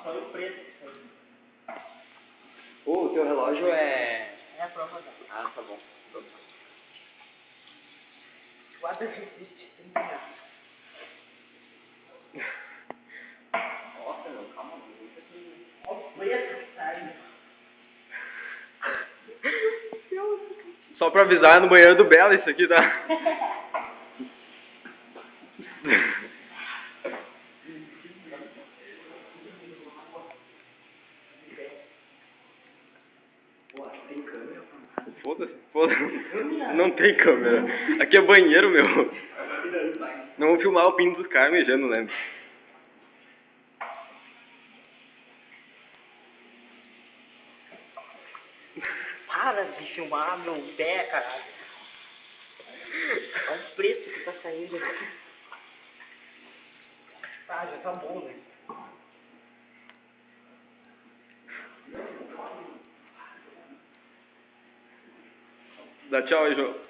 Foi o preço que saiu. O teu relógio é... É a prova da. Ah, tá bom. Guarda resiste 30 reais. Nossa, meu, calma, não. Olha o preço que saiu. Só pra avisar, é no banheiro do Bela isso aqui, tá? Foda-se, foda-se. Não tem câmera. Aqui é banheiro, meu. Não vou filmar o pinto dos caras mijando, né? Para de filmar meu pé, caralho. Olha o preço que tá saindo aqui. Tá, já tá bom, né? Dá tchau aí, João.